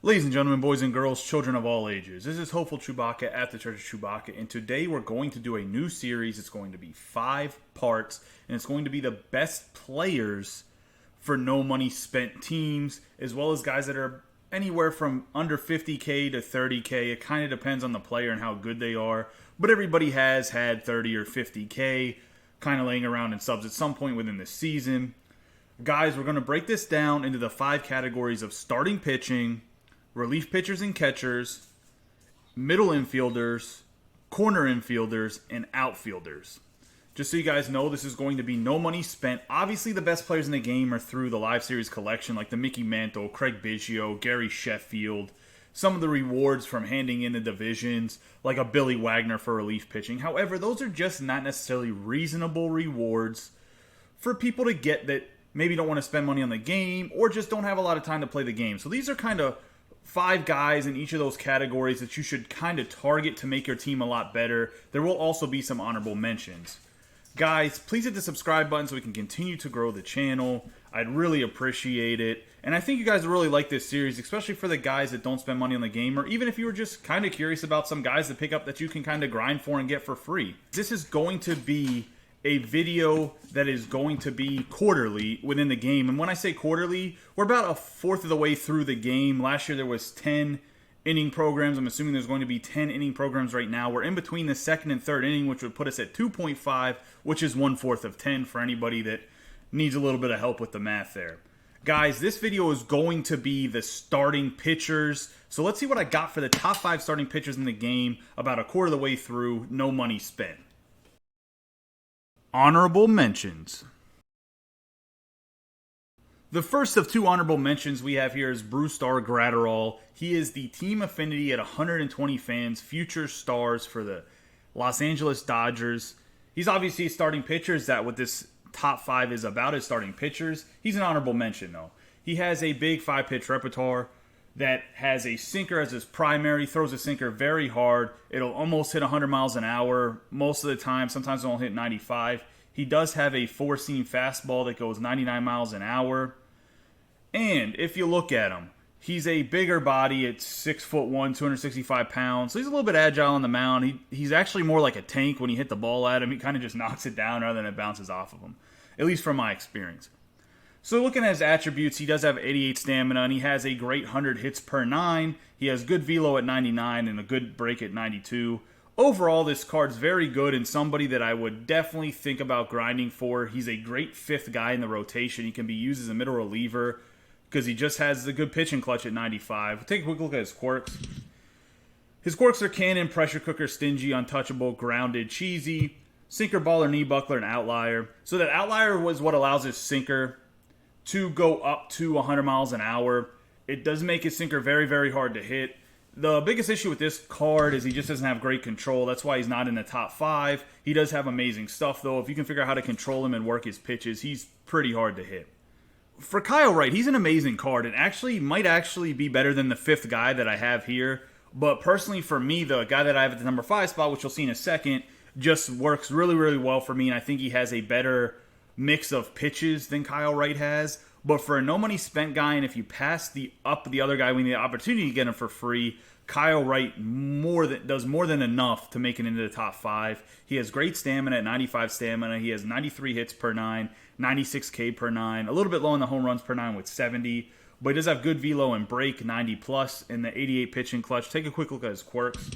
Ladies and gentlemen, boys and girls, children of all ages, this is Hopeful Chewbacca at the Church of Chewbacca, and today we're going to do a new series. It's going to be 5 parts, and it's going to be the best players for no money spent teams, as well as guys that are anywhere from under 50K to 30K. It kind of depends on the player and how good they are, but everybody has had 30 or 50K kind of laying around in subs at some point within the season. Guys, we're going to break this down into the 5 categories of starting pitching, relief pitchers and catchers, middle infielders, corner infielders, and outfielders. Just so you guys know, this is going to be no money spent. Obviously, the best players in the game are through the live series collection, like the Mickey Mantle, Craig Biggio, Gary Sheffield. Some of the rewards from handing in the divisions, like a Billy Wagner for relief pitching. However, those are just not necessarily reasonable rewards for people to get that maybe don't want to spend money on the game or just don't have a lot of time to play the game. So these are kind of 5 guys in each of those categories that you should kind of target to make your team a lot better. There will also be some honorable mentions. Guys, please hit the subscribe button so we can continue to grow the channel. I'd really appreciate it. And I think you guys will really like this series, especially for the guys that don't spend money on the game, or even if you were just kind of curious about some guys to pick up that you can kind of grind for and get for free. This is going to be a video that is going to be quarterly within the game. And when I say quarterly, we're about a fourth of the way through the game. Last year there was 10 inning programs. I'm assuming there's going to be 10 inning programs right now. We're in between the second and third inning, which would put us at 2.5, which is 1/4 of 10 for anybody that needs a little bit of help with the math there. Guys, this video is going to be the starting pitchers. So let's see what I got for the top 5 starting pitchers in the game about a quarter of the way through, no money spent. Honorable mentions. The first of 2 honorable mentions we have here is Brusdar Graterol. He is the team affinity at 120 fans, future stars for the Los Angeles Dodgers. He's obviously a starting pitcher. Is that what this top 5 is about, is starting pitchers? He's an honorable mention, though. He has a big 5-pitch repertoire that has a sinker as his primary, throws a sinker very hard. It'll almost hit 100 miles an hour most of the time. Sometimes it'll hit 95. He does have a 4-seam fastball that goes 99 miles an hour. And if you look at him, he's a bigger body at 6'1", 265 pounds. So he's a little bit agile on the mound. He's actually more like a tank when you hit the ball at him. He kind of just knocks it down rather than it bounces off of him, at least from my experience. So looking at his attributes, he does have 88 stamina, and he has a great 100 hits per 9. He has good velo at 99 and a good break at 92. Overall, this card's very good and somebody that I would definitely think about grinding for. He's a great 5th guy in the rotation. He can be used as a middle reliever because he just has the good pitching clutch at 95. Take a quick look at his quirks. His quirks are cannon, pressure cooker, stingy, untouchable, grounded, cheesy, sinker, baller, knee buckler, and outlier. So that outlier was what allows his sinker to go up to 100 miles an hour. It does make his sinker very, very hard to hit. The biggest issue with this card is he just doesn't have great control. That's why he's not in the top 5. He does have amazing stuff, though. If you can figure out how to control him and work his pitches, he's pretty hard to hit. For Kyle Wright, he's an amazing card and might actually be better than the 5th guy that I have here. But personally, for me, the guy that I have at the number 5 spot, which you'll see in a second, just works really, really well for me. And I think he has a better mix of pitches than Kyle Wright has. But for a no money spent guy, and if you pass the other guy when you the opportunity to get him for free, Kyle Wright does more than enough to make it into the top 5. He has great stamina at 95 stamina. He has 93 hits per 9, 96 K per 9, a little bit low in the home runs per 9 with 70. But he does have good velo and break, 90 plus, and the 88 pitching clutch. Take a quick look at his quirks.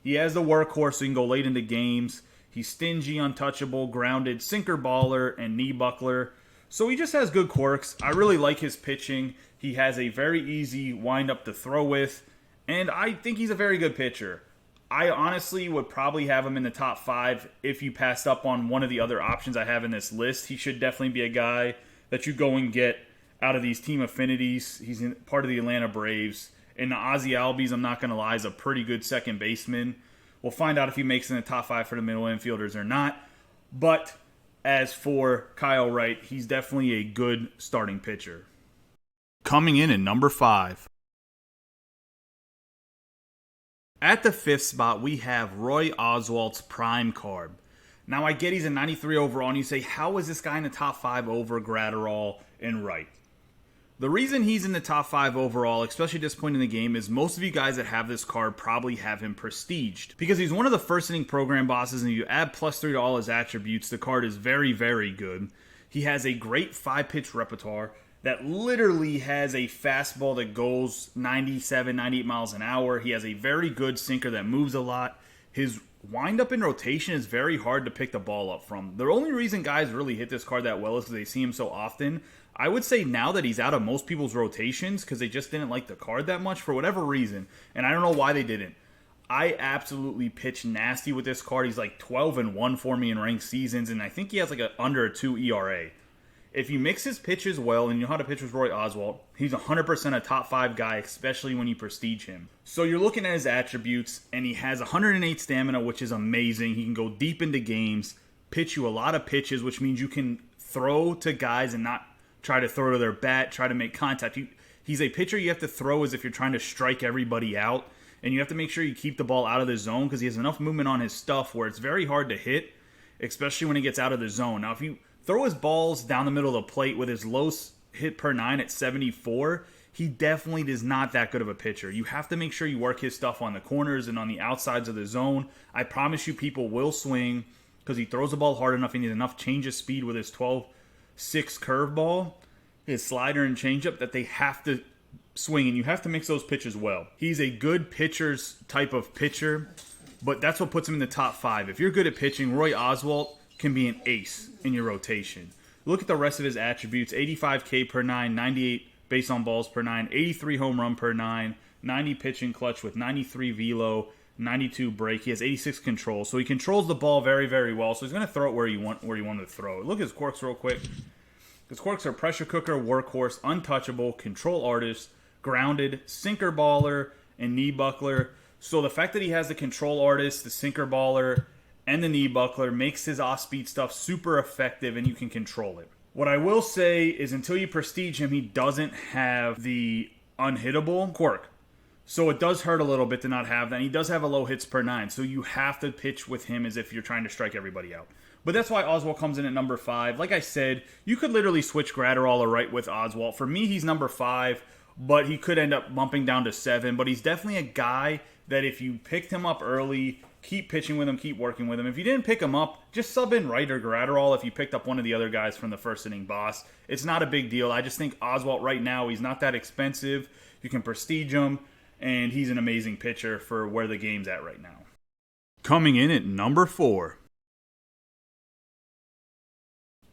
He has the workhorse so he can go late into games. He's stingy, untouchable, grounded, sinker baller, and knee buckler. So he just has good quirks. I really like his pitching. He has a very easy windup to throw with, and I think he's a very good pitcher. I honestly would probably have him in the top 5 if you passed up on one of the other options I have in this list. He should definitely be a guy that you go and get out of these team affinities. He's part of the Atlanta Braves. And the Ozzy Albies, I'm not going to lie, is a pretty good second baseman. We'll find out if he makes it in the top 5 for the middle infielders or not. But as for Kyle Wright, he's definitely a good starting pitcher. Coming in at number 5. At the 5th spot, we have Roy Oswalt's prime card. Now, I get he's a 93 overall, and you say, how is this guy in the top 5 over Graterol and Wright? The reason he's in the top 5 overall, especially at this point in the game, is most of you guys that have this card probably have him prestiged. Because he's one of the first inning program bosses, and you add +3 to all his attributes, the card is very, very good. He has a great 5-pitch repertoire that literally has a fastball that goes 97, 98 miles an hour. He has a very good sinker that moves a lot. His wind-up in rotation is very hard to pick the ball up from. The only reason guys really hit this card that well is because they see him so often. I would say now that he's out of most people's rotations because they just didn't like the card that much for whatever reason, and I don't know why they didn't. I absolutely pitch nasty with this card. He's like 12-1 for me in ranked seasons, and I think he has like under a 2 ERA. If you mix his pitches well, and you know how to pitch with Roy Oswalt, he's 100% a top 5 guy, especially when you prestige him. So you're looking at his attributes, and he has 108 stamina, which is amazing. He can go deep into games, pitch you a lot of pitches, which means you can throw to guys and not try to throw to their bat, try to make contact. He's a pitcher you have to throw as if you're trying to strike everybody out, and you have to make sure you keep the ball out of the zone because he has enough movement on his stuff where it's very hard to hit, especially when he gets out of the zone. Now, if you throw his balls down the middle of the plate with his low hit per 9 at 74, he definitely is not that good of a pitcher. You have to make sure you work his stuff on the corners and on the outsides of the zone. I promise you people will swing because he throws the ball hard enough and he has enough change of speed with his 12-6 curveball, his slider and changeup that they have to swing, and you have to mix those pitches well. He's a good pitcher's type of pitcher, but that's what puts him in the top 5. If you're good at pitching, Roy Oswalt can be an ace in your rotation. Look at the rest of his attributes: 85 K per 9, 98 base on balls per 9, 83 home run per 9, 90 pitching clutch with 93 velo, 92 break. He has 86 control, so he controls the ball very, very well. So he's going to throw it where you want to throw it. Look at his quirks real quick. His quirks are pressure cooker, workhorse, untouchable, control artist, grounded, sinker baller, and knee buckler. So the fact that he has the control artist, the sinker baller, and the knee buckler makes his off-speed stuff super effective, and you can control it. What I will say is until you prestige him, he doesn't have the unhittable quirk. So it does hurt a little bit to not have that. And he does have a low hits per 9, so you have to pitch with him as if you're trying to strike everybody out. But that's why Oswalt comes in at number 5. Like I said, you could literally switch Gratterall or right with Oswalt. For me, he's number 5, but he could end up bumping down to 7. But he's definitely a guy that if you picked him up early, keep pitching with him, keep working with him. If you didn't pick him up, just sub in Wright or Gratterall if you picked up one of the other guys from the first inning boss. It's not a big deal. I just think Oswalt right now, he's not that expensive. You can prestige him, and he's an amazing pitcher for where the game's at right now. Coming in at number 4.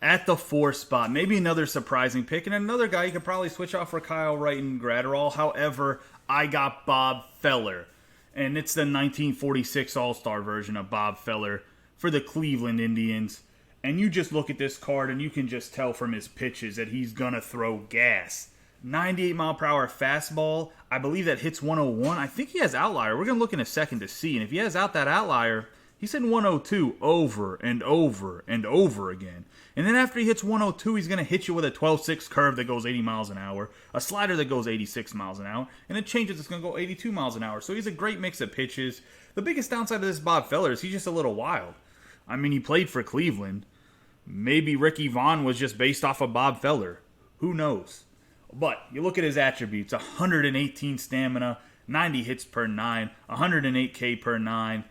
At the 4 spot, maybe another surprising pick, and another guy you could probably switch off for Kyle Wright and Gratterall. However, I got Bob Feller, and it's the 1946 All-Star version of Bob Feller for the Cleveland Indians. And you just look at this card, and you can just tell from his pitches that he's going to throw gas. 98-mile-per-hour fastball. I believe that hits 101. I think he has outlier. We're going to look in a second to see. And if he has out that outlier, he's hitting 102 over and over and over again. And then after he hits 102, he's going to hit you with a 12-6 curve that goes 80 miles an hour, a slider that goes 86 miles an hour, and a change that's going to go 82 miles an hour. So he's a great mix of pitches. The biggest downside of this Bob Feller is he's just a little wild. I mean, he played for Cleveland. Maybe Ricky Vaughn was just based off of Bob Feller. Who knows? But you look at his attributes: 118 stamina, 90 hits per 9, 108 K per 9,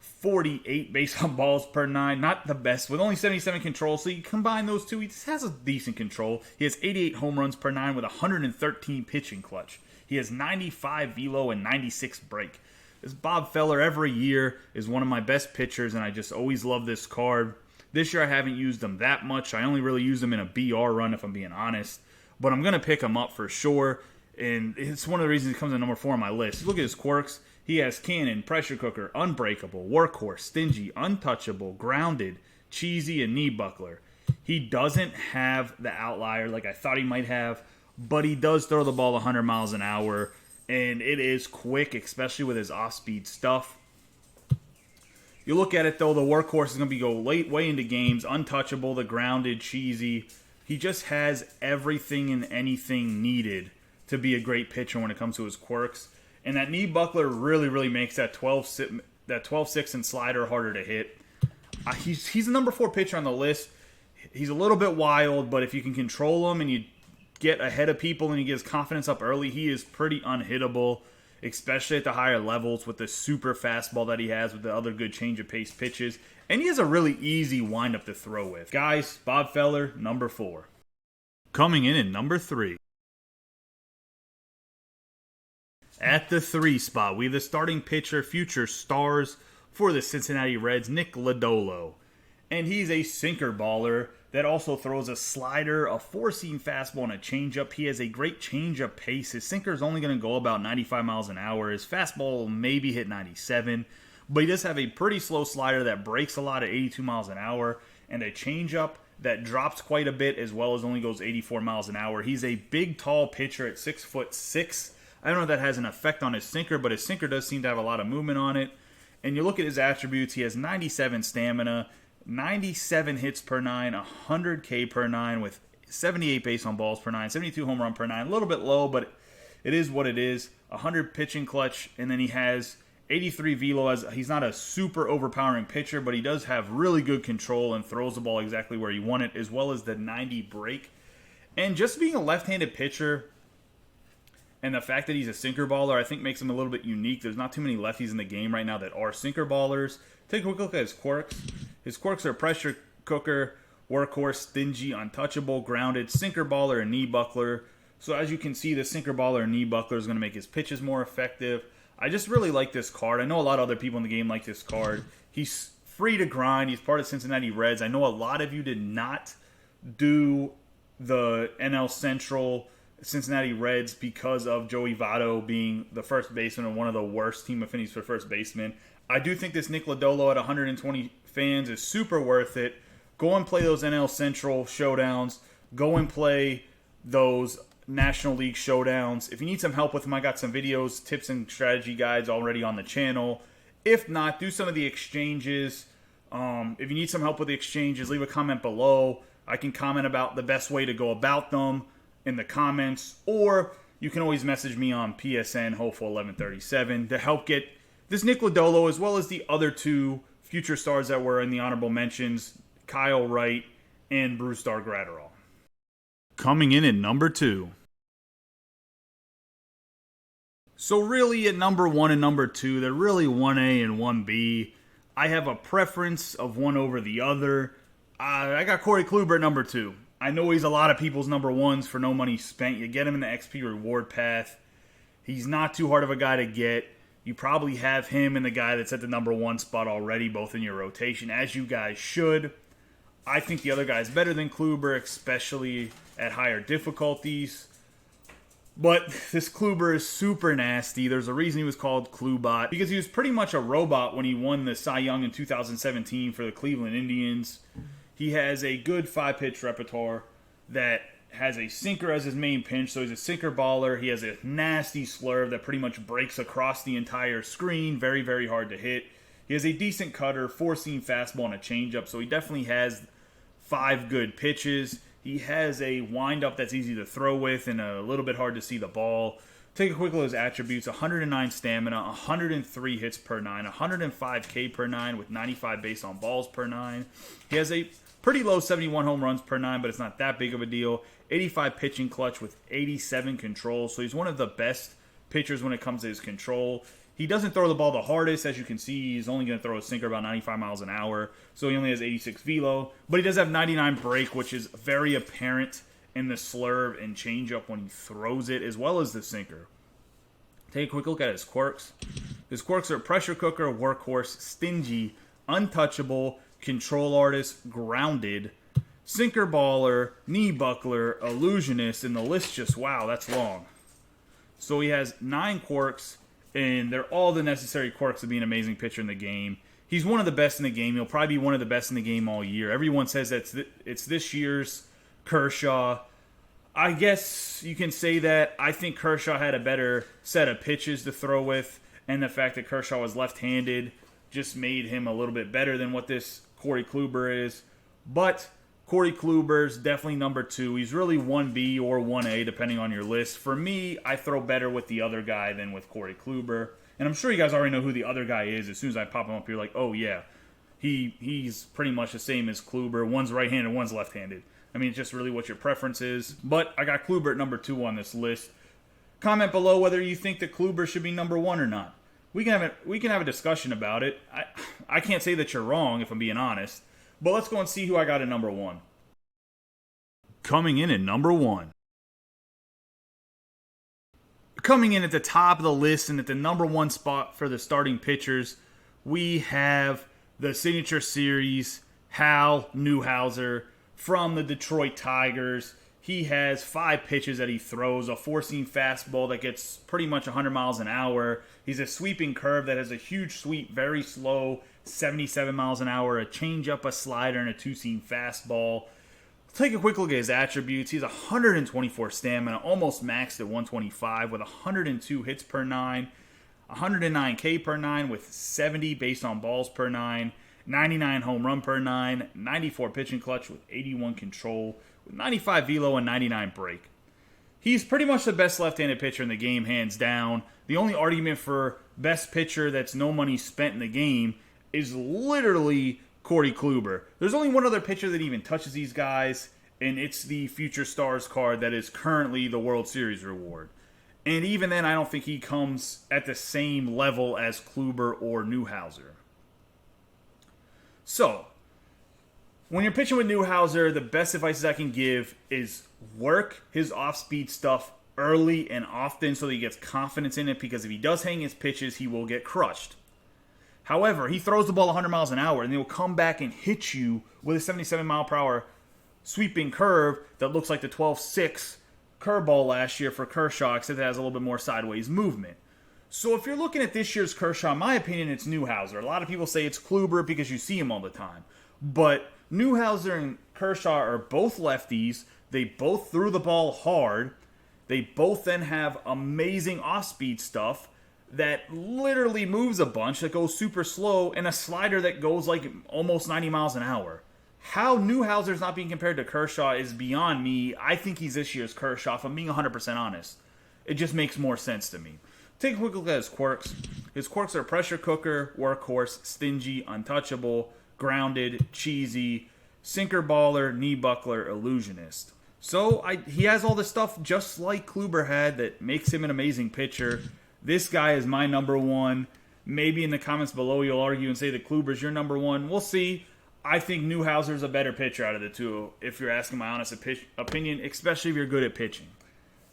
48 base on balls per 9. Not the best, with only 77 control. So you combine those two, he just has a decent control. He has 88 home runs per 9 with 113 pitching clutch. He has 95 velo and 96 break. This Bob Feller every year is one of my best pitchers, and I just always love this card. This year I haven't used him that much. I only really used him in a BR run, if I'm being honest. But I'm going to pick him up for sure, and it's one of the reasons he comes in number 4 on my list. Look at his quirks. He has cannon, pressure cooker, unbreakable, workhorse, stingy, untouchable, grounded, cheesy, and knee buckler. He doesn't have the outlier like I thought he might have, but he does throw the ball 100 miles an hour, and it is quick, especially with his off-speed stuff. You look at it, though, the workhorse is going to go way into games, untouchable, the grounded, cheesy. He just has everything and anything needed to be a great pitcher when it comes to his quirks. And that knee buckler really, really makes that 12-6 and slider harder to hit. He's the number 4 pitcher on the list. He's a little bit wild, but if you can control him and you get ahead of people and he gets confidence up early, he is pretty unhittable, especially at the higher levels with the super fastball that he has with the other good change of pace pitches. And he has a really easy windup to throw with. Guys, Bob Feller, number 4. Coming in at number 3. At the 3 spot, we have the starting pitcher, future stars for the Cincinnati Reds, Nicola Dolo. And he's a sinker baller that also throws a slider, a four-seam fastball, and a changeup. He has a great changeup pace. His sinker is only going to go about 95 miles an hour. His fastball will maybe hit 97, but he does have a pretty slow slider that breaks a lot at 82 miles an hour, and a changeup that drops quite a bit as well as only goes 84 miles an hour. He's a big, tall pitcher at 6'6". I don't know if that has an effect on his sinker, but his sinker does seem to have a lot of movement on it. And you look at his attributes, he has 97 stamina, 97 hits per 9, 100 K per 9 with 78 base on balls per 9, 72 home run per 9. A little bit low, but it is what it is. 100 pitching clutch, and then he has 83 velo. As he's not a super overpowering pitcher, but he does have really good control and throws the ball exactly where you want it, as well as the 90 break. And just being a left-handed pitcher, and the fact that he's a sinker baller, I think makes him a little bit unique. There's not too many lefties in the game right now that are sinker ballers. Take a quick look at his quirks. His quirks are pressure cooker, workhorse, stingy, untouchable, grounded, sinker baller, and knee buckler. So as you can see, the sinker baller and knee buckler is going to make his pitches more effective. I just really like this card. I know a lot of other people in the game like this card. He's free to grind. He's part of Cincinnati Reds. I know a lot of you did not do the NL Central Cincinnati Reds because of Joey Votto being the first baseman and one of the worst team affinities for first baseman. I do think this Nicola Dolo at 120 fans is super worth it. Go and play those NL Central showdowns. Go and play those National League showdowns. If you need some help with them, I got some videos, tips, and strategy guides already on the channel. If not, do some of the exchanges. If you need some help with the exchanges, leave a comment below. I can comment about the best way to go about them in the comments, or you can always message me on PSN Hopeful 1137 to help get this Nicola Dolo as well as the other 2 future stars that were in the honorable mentions, Kyle Wright and Brusdar Graterol. Coming in at number 2. So really at number 1 and number 2, they're really 1A and 1B. I have a preference of one over the other. I got Corey Kluber at number 2. I know he's a lot of people's number 1s for no money spent. You get him in the XP reward path. He's not too hard of a guy to get. You probably have him and the guy that's at the number 1 spot already, both in your rotation, as you guys should. I think the other guy is better than Kluber, especially at higher difficulties. But this Kluber is super nasty. There's a reason he was called Klubot, because he was pretty much a robot when he won the Cy Young in 2017 for the Cleveland Indians. He has a good 5-pitch repertoire that has a sinker as his main pinch, so he's a sinker baller. He has a nasty slurve that pretty much breaks across the entire screen. Very, very hard to hit. He has a decent cutter, 4-seam fastball, and a changeup, so he definitely has 5 good pitches. He has a windup that's easy to throw with and a little bit hard to see the ball. Take a quick look at his attributes. 109 stamina, 103 hits per 9, 105 K per 9 with 95 base on balls per 9. He has a pretty low 71 home runs per 9, but it's not that big of a deal. 85 pitching clutch with 87 control. So he's one of the best pitchers when it comes to his control. He doesn't throw the ball the hardest. As you can see, he's only going to throw a sinker about 95 miles an hour. So he only has 86 velo. But he does have 99 break, which is very apparent in the slurve and changeup when he throws it, as well as the sinker. Take a quick look at his quirks. His quirks are pressure cooker, workhorse, stingy, untouchable, control artist, grounded, sinker baller, knee buckler, illusionist, and the list just, wow, that's long. So he has 9 quirks, and they're all the necessary quirks to be an amazing pitcher in the game. He's one of the best in the game. He'll probably be one of the best in the game all year. Everyone says that it's this year's Kershaw. I guess you can say that. I think Kershaw had a better set of pitches to throw with, and the fact that Kershaw was left-handed just made him a little bit better than what this Corey Kluber is. But Corey Kluber's definitely number 2. He's really 1B or 1A, depending on your list. For me, I throw better with the other guy than with Corey Kluber. And I'm sure you guys already know who the other guy is. As soon as I pop him up, you're like, oh, yeah. He's pretty much the same as Kluber. One's right-handed, one's left-handed. I mean, it's just really what your preference is. But I got Kluber at number 2 on this list. Comment below whether you think that Kluber should be number 1 or not. We can have a discussion about it. I can't say that you're wrong if I'm being honest. But let's go and see who I got at number 1. Coming in at number 1. Coming in at the top of the list and at the number 1 spot for the starting pitchers, we have the signature series, Hal Newhouser from the Detroit Tigers. He has 5 pitches that he throws, a 4-seam fastball that gets pretty much 100 miles an hour. He's a sweeping curve that has a huge sweep, very slow, 77 miles an hour, a changeup, a slider, and a 2-seam fastball. Take a quick look at his attributes. He's 124 stamina, almost maxed at 125 with 102 hits per 9, 109 K per 9 with 70 based on balls per 9, 99 home run per 9, 94 pitching clutch with 81 control, with 95 velo and 99 break. He's pretty much the best left-handed pitcher in the game, hands down. The only argument for best pitcher that's no money spent in the game is literally Corey Kluber. There's only one other pitcher that even touches these guys, and it's the Future Stars card that is currently the World Series reward. And even then, I don't think he comes at the same level as Kluber or Newhouser. So, when you're pitching with Newhouser, the best advice I can give is work his off-speed stuff early and often so that he gets confidence in it, because if he does hang his pitches, he will get crushed. However, he throws the ball 100 miles an hour, and he'll come back and hit you with a 77 mile per hour sweeping curve that looks like the 12-6 curveball last year for Kershaw, except it has a little bit more sideways movement. So if you're looking at this year's Kershaw, in my opinion, it's Newhouser. A lot of people say it's Kluber because you see him all the time. But Newhouser and Kershaw are both lefties. They both threw the ball hard. They both then have amazing off-speed stuff that literally moves a bunch, that goes super slow, and a slider that goes like almost 90 miles an hour. How Newhouser's not being compared to Kershaw is beyond me. I think he's this year's Kershaw, if I'm being 100% honest. It just makes more sense to me. Take a quick look at his quirks. His quirks are pressure cooker, workhorse, stingy, untouchable, grounded, cheesy, sinker baller, knee buckler, illusionist. So he has all this stuff just like Kluber had that makes him an amazing pitcher. This guy is my number 1. Maybe in the comments below you'll argue and say that Kluber's your number 1. We'll see. I think Newhouser's a better pitcher out of the two, if you're asking my honest opinion, especially if you're good at pitching.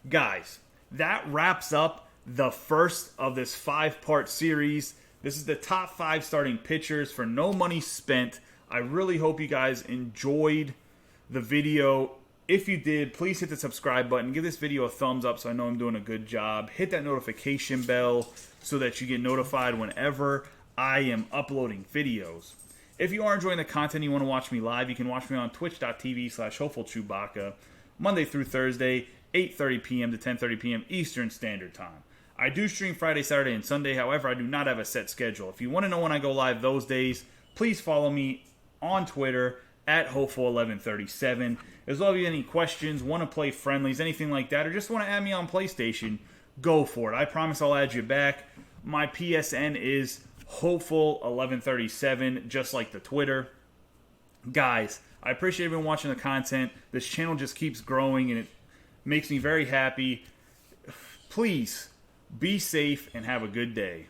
Guys, that wraps up the first of this 5-part series. This is the top 5 starting pitchers for no money spent. I really hope you guys enjoyed the video. If you did, please hit the subscribe button. Give this video a thumbs up so I know I'm doing a good job. Hit that notification bell so that you get notified whenever I am uploading videos. If you are enjoying the content and you want to watch me live, you can watch me on twitch.tv/HopefulChewbacca, Monday through Thursday, 8:30 p.m. to 10:30 p.m. Eastern Standard Time. I do stream Friday, Saturday, and Sunday. However, I do not have a set schedule. If you want to know when I go live those days, please follow me on Twitter at Hopeful1137. As well, if you have any questions, want to play friendlies, anything like that, or just want to add me on PlayStation, go for it. I promise I'll add you back. My PSN is Hopeful1137, just like the Twitter. Guys, I appreciate everyone watching the content. This channel just keeps growing, and it makes me very happy. Please be safe and have a good day.